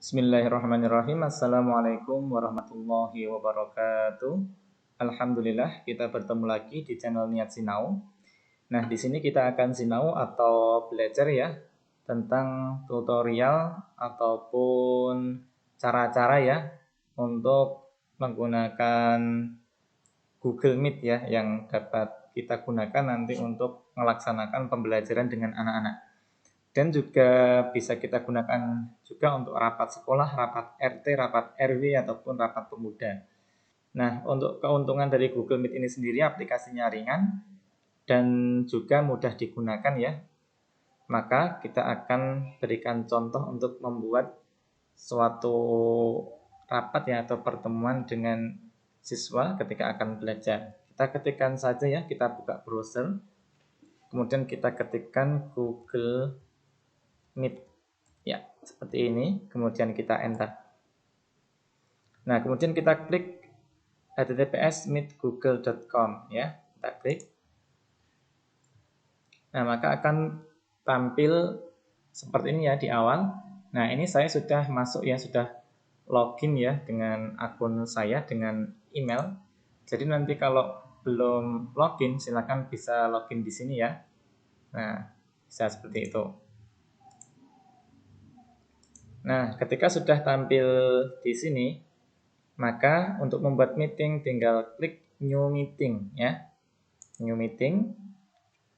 Bismillahirrahmanirrahim. Assalamualaikum warahmatullahi wabarakatuh. Alhamdulillah, kita bertemu lagi di channel Niat Sinau. Nah, di sini kita akan sinau atau belajar ya tentang tutorial ataupun cara-cara ya untuk menggunakan Google Meet ya yang dapat kita gunakan nanti untuk melaksanakan pembelajaran dengan anak-anak. Dan juga bisa kita gunakan juga untuk rapat sekolah, rapat RT, rapat RW, ataupun rapat pemuda. Nah, untuk keuntungan dari Google Meet ini sendiri, aplikasinya ringan dan juga mudah digunakan ya. Maka kita akan berikan contoh untuk membuat suatu rapat ya atau pertemuan dengan siswa ketika akan belajar. Kita ketikkan saja ya, kita buka browser, kemudian kita ketikkan Google Meet ya seperti ini, kemudian kita enter. Nah, kemudian kita klik https://meetgoogle.com ya, kita klik. Nah, maka akan tampil seperti ini ya di awal. Nah, ini saya sudah masuk ya, sudah login ya dengan akun saya dengan email. Jadi nanti kalau belum login silakan bisa login di sini ya. Nah, bisa seperti itu. Nah, ketika sudah tampil di sini, maka untuk membuat meeting tinggal klik New Meeting ya. New Meeting.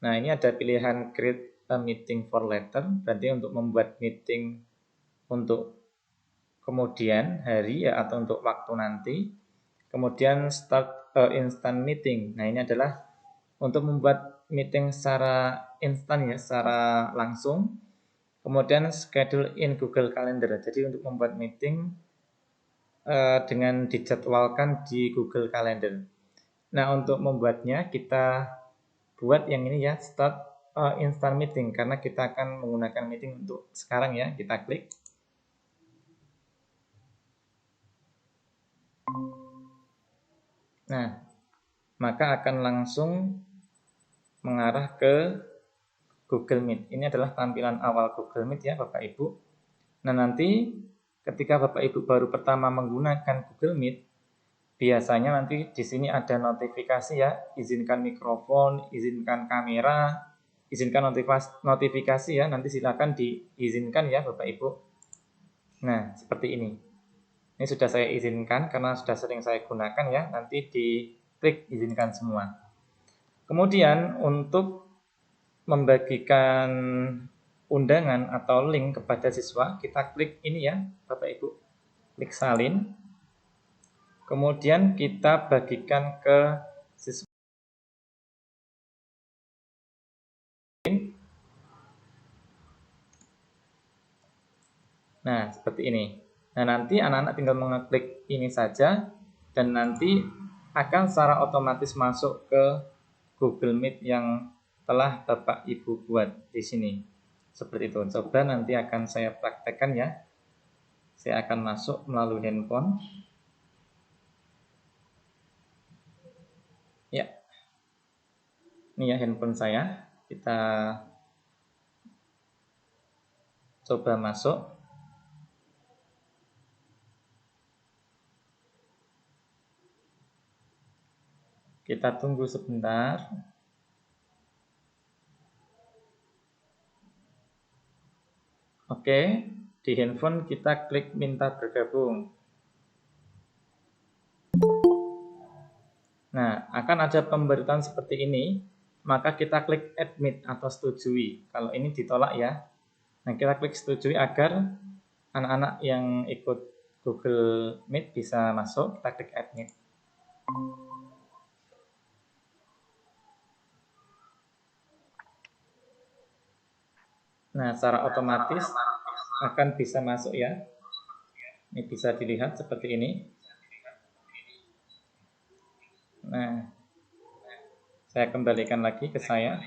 Nah, ini ada pilihan Create a Meeting for Later, berarti untuk membuat meeting untuk kemudian hari ya atau untuk waktu nanti. Kemudian Start a Instant Meeting. Nah, ini adalah untuk membuat meeting secara instan ya, secara langsung. Kemudian schedule in Google Calendar. Jadi untuk membuat meeting dengan dijadwalkan di Google Calendar. Nah, untuk membuatnya kita buat yang ini ya, Start Instant Meeting, karena kita akan menggunakan meeting untuk sekarang ya. Kita klik. Nah, maka akan langsung mengarah ke Google Meet. Ini adalah tampilan awal Google Meet ya Bapak Ibu. Nah, nanti ketika Bapak Ibu baru pertama menggunakan Google Meet, biasanya nanti di sini ada notifikasi ya, izinkan mikrofon, izinkan kamera, izinkan notifikasi ya, nanti silakan diizinkan ya Bapak Ibu. Nah, seperti ini. Ini sudah saya izinkan karena sudah sering saya gunakan ya, nanti diklik izinkan semua. Kemudian untuk membagikan undangan atau link kepada siswa, kita klik ini ya Bapak Ibu, klik salin. Kemudian kita bagikan ke siswa. Nah, seperti ini. Nah, nanti anak-anak tinggal mengeklik ini saja dan nanti akan secara otomatis masuk ke Google Meet yang telah Bapak Ibu buat di sini. Seperti itu. Coba nanti akan saya praktekkan ya. Saya akan masuk melalui handphone. Ya. Ini ya handphone saya. Kita coba masuk. Kita tunggu sebentar. Oke, di handphone kita klik minta bergabung. Nah, akan ada pemberitahuan seperti ini, maka kita klik admit atau setujui. Kalau ini ditolak ya. Nah, kita klik setujui agar anak-anak yang ikut Google Meet bisa masuk, kita klik admit. Nah, secara otomatis akan bisa masuk ya. Ini bisa dilihat seperti ini. Nah, saya kembalikan lagi ke saya.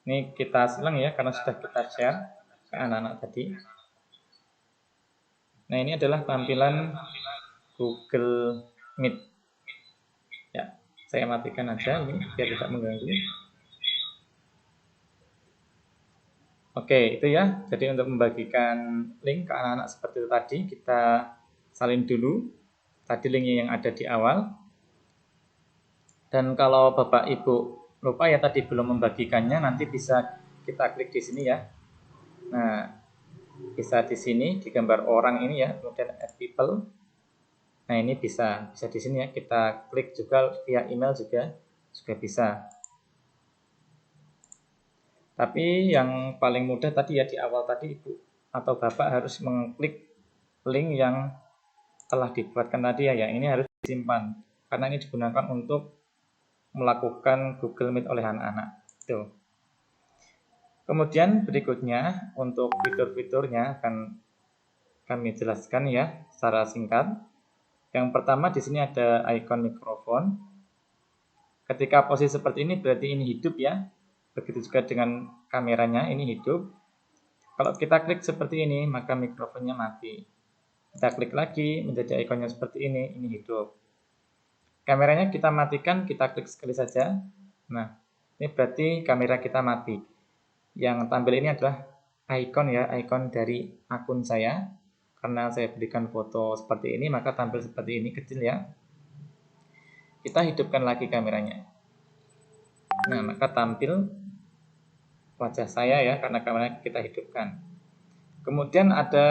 Ini kita silang ya, karena sudah kita share ke anak-anak tadi. Nah, ini adalah tampilan Google Meet. Ya, saya matikan aja ini biar tidak mengganggu. Oke, itu ya. Jadi untuk membagikan link ke anak-anak seperti itu tadi, kita salin dulu tadi linknya yang ada di awal. Dan kalau Bapak Ibu lupa ya tadi belum membagikannya, nanti bisa kita klik di sini ya. Nah, bisa di sini di gambar orang ini ya, kemudian add people. Nah, ini bisa di sini ya. Kita klik juga via email juga bisa. Tapi yang paling mudah tadi ya di awal tadi Ibu atau Bapak harus mengklik link yang telah dibuatkan tadi ya. Ini harus disimpan karena ini digunakan untuk melakukan Google Meet oleh anak-anak. Tuh. Kemudian berikutnya untuk fitur-fiturnya akan kami jelaskan ya secara singkat. Yang pertama di sini ada icon mikrofon. Ketika posisi seperti ini berarti ini hidup ya. Begitu juga dengan kameranya, ini hidup. Kalau kita klik seperti ini, maka mikrofonnya mati. Kita klik lagi, menjadi ikonnya seperti ini hidup. Kameranya kita matikan, kita klik sekali saja. Nah, ini berarti kamera kita mati. Yang tampil ini adalah ikon ya, ikon dari akun saya. Karena saya berikan foto seperti ini, maka tampil seperti ini, kecil ya. Kita hidupkan lagi kameranya. Nah, maka tampil wajah saya ya, karena kamera kita hidupkan. Kemudian ada,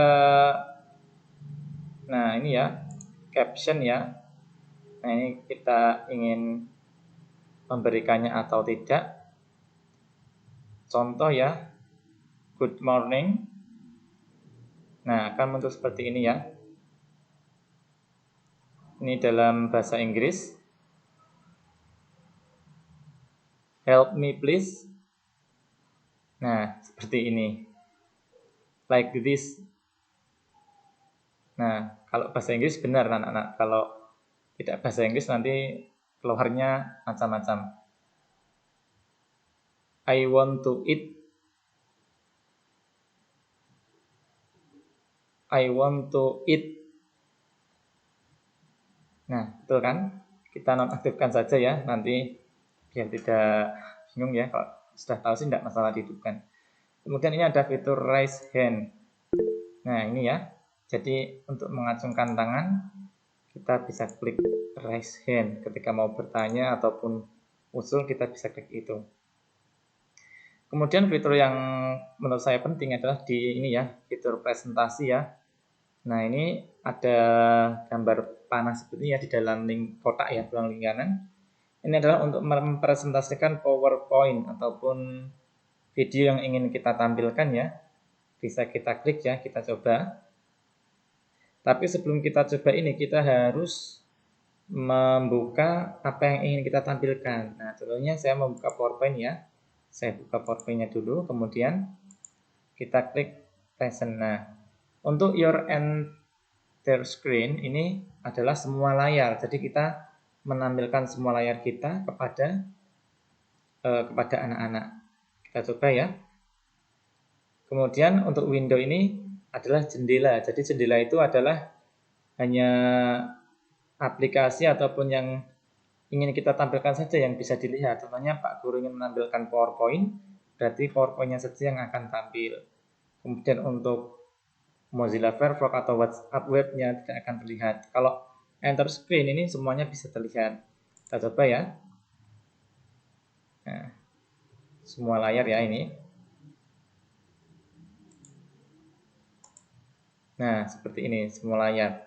nah ini ya, caption ya. Nah ini kita ingin memberikannya atau tidak. Contoh ya, good morning. Nah akan muncul seperti ini ya. Ini dalam bahasa Inggris. Help me please. Nah seperti ini. Like this. Nah kalau bahasa Inggris benar anak-anak. Kalau tidak bahasa Inggris nanti keluarnya macam-macam. I want to eat. I want to eat. Nah, betul kan? Kita nonaktifkan saja ya, nanti biar tidak bingung ya. Kalau sudah tahu sih tidak masalah dihidupkan. Kemudian ini ada fitur raise hand. Nah, ini ya. Jadi untuk mengacungkan tangan, kita bisa klik raise hand. Ketika mau bertanya ataupun usul, kita bisa klik itu. Kemudian fitur yang menurut saya penting adalah di ini ya, fitur presentasi ya. Nah ini ada gambar panah seperti ya di dalam link kotak ya, ruang lingkaran. Ini adalah untuk mempresentasikan PowerPoint ataupun video yang ingin kita tampilkan ya. Bisa kita klik ya, kita coba. Tapi sebelum kita coba ini, kita harus membuka apa yang ingin kita tampilkan. Nah contohnya saya membuka PowerPoint ya. Saya buka PowerPoint-nya dulu, kemudian kita klik present. Nah untuk your entire screen ini adalah semua layar. Jadi kita menampilkan semua layar kita kepada anak-anak. Kita coba ya. Kemudian untuk window ini adalah jendela. Jadi jendela itu adalah hanya aplikasi ataupun yang ingin kita tampilkan saja yang bisa dilihat. Contohnya Pak Guru ingin menampilkan PowerPoint, berarti PowerPoint-nya saja yang akan tampil. Kemudian untuk Mozilla Firefox atau WhatsApp webnya tidak akan terlihat. Kalau enter screen ini semuanya bisa terlihat. Kita coba ya. Nah, semua layar ya ini. Nah, seperti ini semua layar.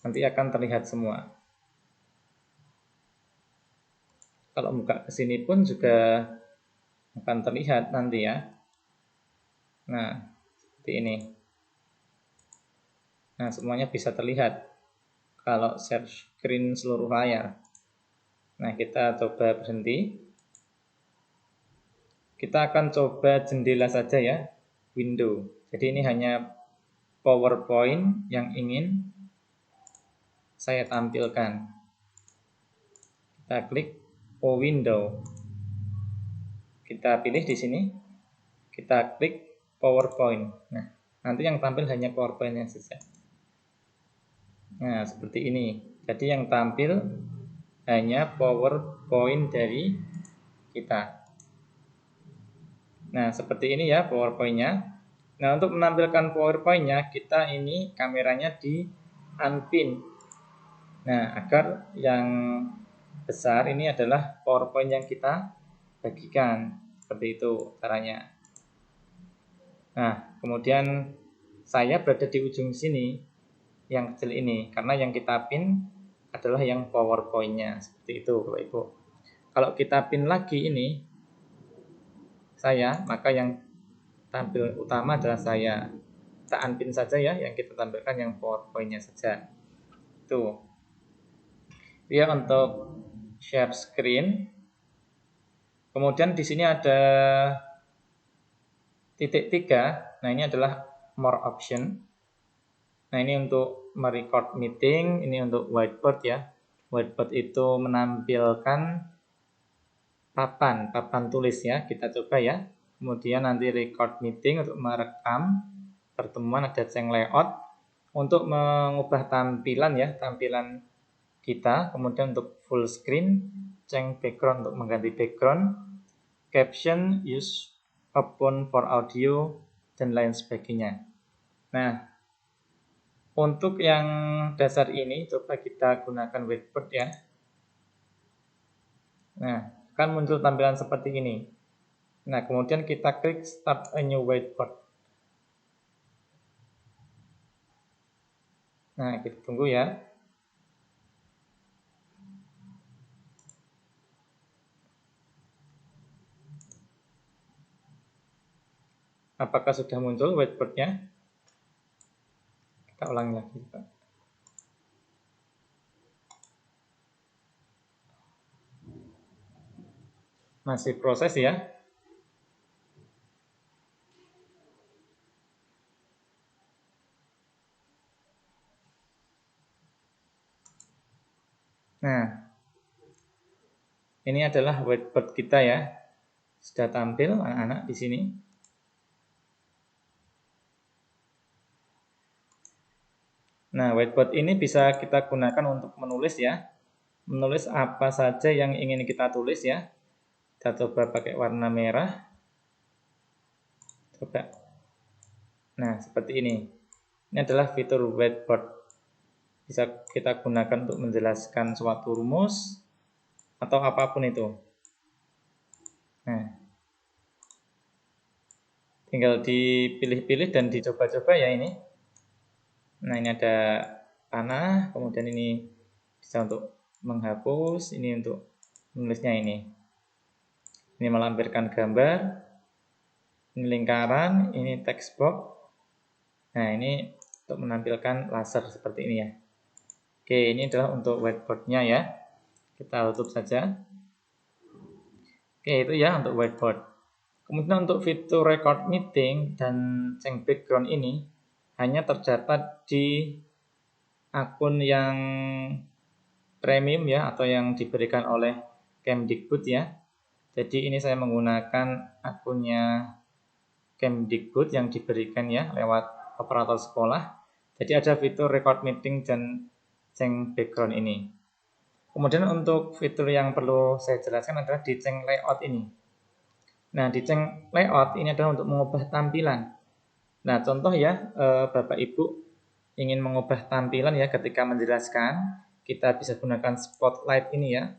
Nanti akan terlihat semua. Kalau buka ke sini pun juga akan terlihat nanti ya. Nah, seperti ini. Nah, semuanya bisa terlihat kalau share screen seluruh layar. Nah, kita coba berhenti. Kita akan coba jendela saja ya, window. Jadi ini hanya PowerPoint yang ingin saya tampilkan. Kita klik window. Kita pilih di sini. Kita klik PowerPoint. Nah, nanti yang tampil hanya PowerPoint-nya saja. Nah, seperti ini. Jadi yang tampil hanya PowerPoint dari kita. Nah, seperti ini ya PowerPoint-nya. Nah, untuk menampilkan PowerPoint-nya, kita ini kameranya di unpin. Nah, agar yang besar ini adalah PowerPoint yang kita bagikan. Seperti itu caranya. Nah, kemudian saya berada di ujung sini, yang kecil ini, karena yang kita pin adalah yang PowerPoint-nya. Seperti itu, Bapak Ibu. Kalau kita pin lagi ini, saya, maka yang tampil utama adalah saya. Kita unpin saja ya, yang kita tampilkan yang PowerPoint-nya saja. Tuh. Dia untuk share screen. Kemudian di sini ada titik 3. Nah, ini adalah more option. Nah, ini untuk merecord meeting, ini untuk whiteboard ya. Whiteboard itu menampilkan papan tulis ya. Kita coba ya. Kemudian nanti record meeting untuk merekam pertemuan, ada ceng layout untuk mengubah tampilan ya, tampilan kita. Kemudian untuk full screen, ceng background untuk mengganti background, caption, use phone for audio, dan lain sebagainya. Nah, untuk yang dasar ini coba kita gunakan whiteboard ya. Nah, akan muncul tampilan seperti ini. Nah, kemudian kita klik start a new whiteboard. Nah, kita tunggu ya. Apakah sudah muncul whiteboard-nya? Kita ulangi lagi. Masih proses ya. Nah, ini adalah whiteboard kita ya. Sudah tampil anak-anak di sini. Nah, whiteboard ini bisa kita gunakan untuk menulis ya. Menulis apa saja yang ingin kita tulis ya. Kita coba pakai warna merah. Coba. Nah, seperti ini. Ini adalah fitur whiteboard. Bisa kita gunakan untuk menjelaskan suatu rumus atau apapun itu. Nah, tinggal dipilih-pilih dan dicoba-coba ya ini. Nah, ini ada panah, kemudian ini bisa untuk menghapus, ini untuk menulisnya ini. Ini melampirkan gambar, ini lingkaran, ini text box. Nah, ini untuk menampilkan laser seperti ini ya. Oke, ini adalah untuk whiteboard-nya ya. Kita tutup saja. Oke, itu ya untuk whiteboard. Kemudian untuk fitur record meeting dan ceng background ini hanya terdapat di akun yang premium ya, atau yang diberikan oleh Kemdikbud ya. Jadi ini saya menggunakan akunnya Kemdikbud yang diberikan ya lewat operator sekolah. Jadi ada fitur record meeting dan ceng background ini. Kemudian untuk fitur yang perlu saya jelaskan adalah di ceng layout ini. Nah, di ceng layout ini adalah untuk mengubah tampilan. Nah, contoh ya, Bapak Ibu ingin mengubah tampilan ya ketika menjelaskan, kita bisa gunakan spotlight ini ya.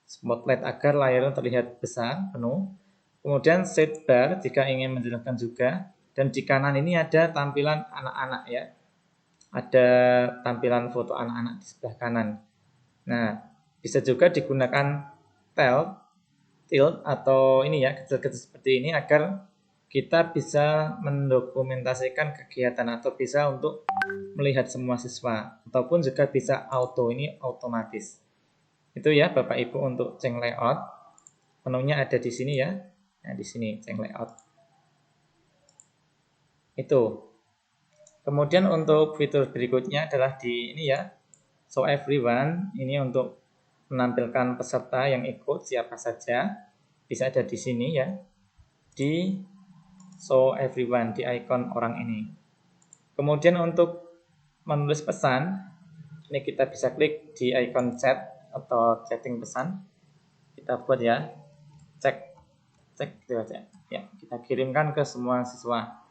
Spotlight agar layarnya terlihat besar, penuh. Kemudian sidebar jika ingin menjelaskan juga. Dan di kanan ini ada tampilan anak-anak ya. Ada tampilan foto anak-anak di sebelah kanan. Nah, bisa juga digunakan tilt atau ini ya, kecil-kecil seperti ini agar kita bisa mendokumentasikan kegiatan atau bisa untuk melihat semua siswa ataupun juga bisa auto, ini otomatis. Itu ya Bapak Ibu untuk ceng layout. Menunya ada di sini ya. Nah, di sini ceng layout. Itu. Kemudian untuk fitur berikutnya adalah di ini ya. Show everyone. Ini untuk menampilkan peserta yang ikut siapa saja. Bisa ada di sini ya. Di show everyone, di ikon orang ini. Kemudian untuk menulis pesan, ini kita bisa klik di ikon chat atau chatting pesan. Kita buat ya, cek cek gitu aja. Ya, kita kirimkan ke semua siswa.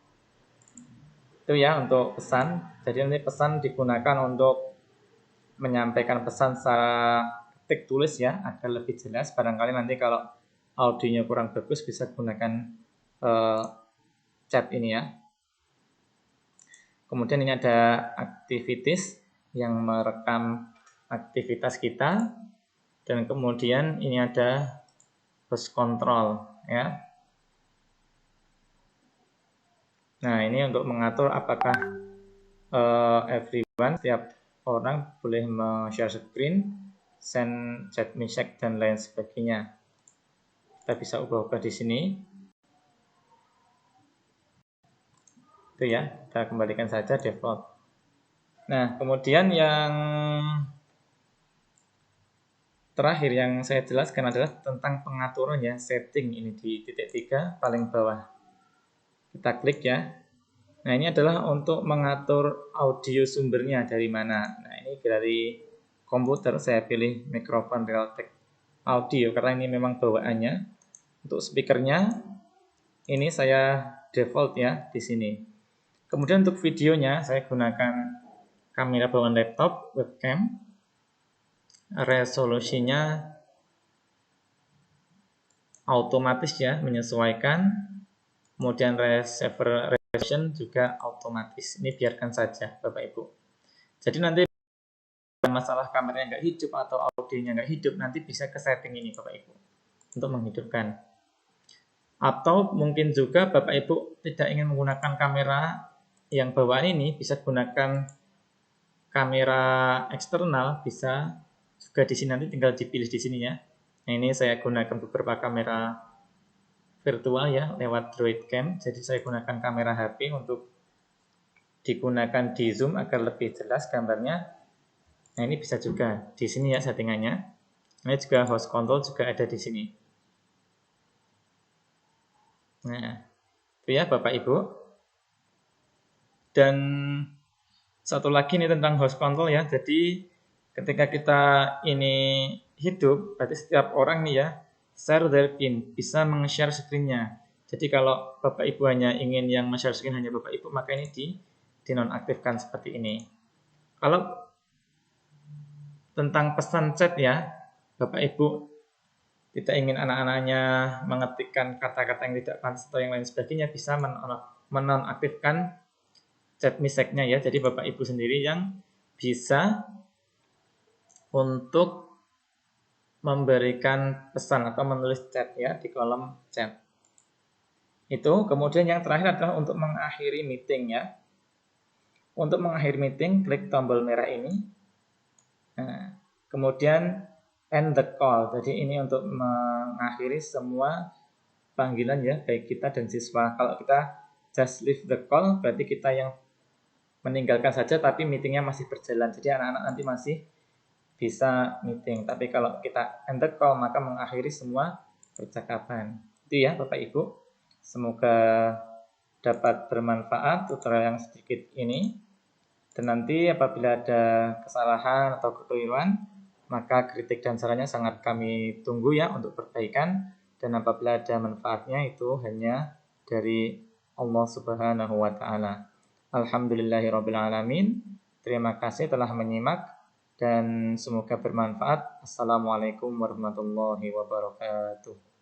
Itu ya untuk pesan. Jadi nanti pesan digunakan untuk menyampaikan pesan secara ketik tulis ya, agar lebih jelas. Barangkali nanti kalau audionya kurang bagus bisa gunakan chat ini ya. Kemudian ini ada activities yang merekam aktivitas kita, dan kemudian ini ada host control ya. Nah, ini untuk mengatur apakah everyone, setiap orang boleh share screen, send chat message dan lain sebagainya. Kita bisa ubah-ubah di sini. Itu ya, kita kembalikan saja default. Nah, kemudian yang terakhir yang saya jelaskan adalah tentang pengaturan ya, setting ini di titik 3 paling bawah. Kita klik ya. Nah, ini adalah untuk mengatur audio sumbernya dari mana. Nah, ini dari komputer saya pilih mikrofon Realtek Audio karena ini memang bawaannya. Untuk speakernya ini saya default ya di sini. Kemudian untuk videonya saya gunakan kamera bawaan laptop, webcam. Resolusinya otomatis ya, menyesuaikan. Kemudian receiver resolution juga otomatis. Ini biarkan saja Bapak Ibu. Jadi nanti masalah kameranya nggak hidup atau audionya nggak hidup, nanti bisa ke setting ini Bapak Ibu untuk menghidupkan. Atau mungkin juga Bapak Ibu tidak ingin menggunakan kamera yang bawaan ini, bisa gunakan kamera eksternal, bisa juga di sini, nanti tinggal dipilih di sini ya. Nah, ini saya gunakan beberapa kamera virtual ya lewat Droid Cam. Jadi saya gunakan kamera HP untuk digunakan di zoom agar lebih jelas gambarnya. Nah, ini bisa juga di sini ya settingannya. Ini juga host control juga ada di sini. Nah, itu ya Bapak Ibu. Dan satu lagi nih tentang host control ya. Jadi ketika kita ini hidup, berarti setiap orang nih ya share their pin, bisa meng-share screen-nya. Jadi kalau Bapak Ibu hanya ingin yang share screen hanya Bapak Ibu, maka ini dinonaktifkan seperti ini. Kalau tentang pesan chat ya, Bapak Ibu tidak ingin anak-anaknya mengetikkan kata-kata yang tidak pantas atau yang lain sebagainya, bisa menonaktifkan chat message-nya ya. Jadi Bapak Ibu sendiri yang bisa untuk memberikan pesan atau menulis chat ya di kolom chat. Itu kemudian yang terakhir adalah untuk mengakhiri meeting ya. Untuk mengakhiri meeting, klik tombol merah ini. Nah, kemudian end the call. Jadi ini untuk mengakhiri semua panggilan ya, baik kita dan siswa. Kalau kita just leave the call, berarti kita yang meninggalkan saja tapi meetingnya masih berjalan. Jadi anak-anak nanti masih bisa meeting. Tapi kalau kita end the call, maka mengakhiri semua percakapan. Itu ya Bapak Ibu. Semoga dapat bermanfaat tutorial yang sedikit ini. Dan nanti apabila ada kesalahan atau kekeliruan, maka kritik dan sarannya sangat kami tunggu ya untuk perbaikan. Dan apabila ada manfaatnya itu hanya dari Allah Subhanahu wa Ta'ala. Alhamdulillahirrabbilalamin. Terima kasih telah menyimak dan semoga bermanfaat. Assalamualaikum warahmatullahi wabarakatuh.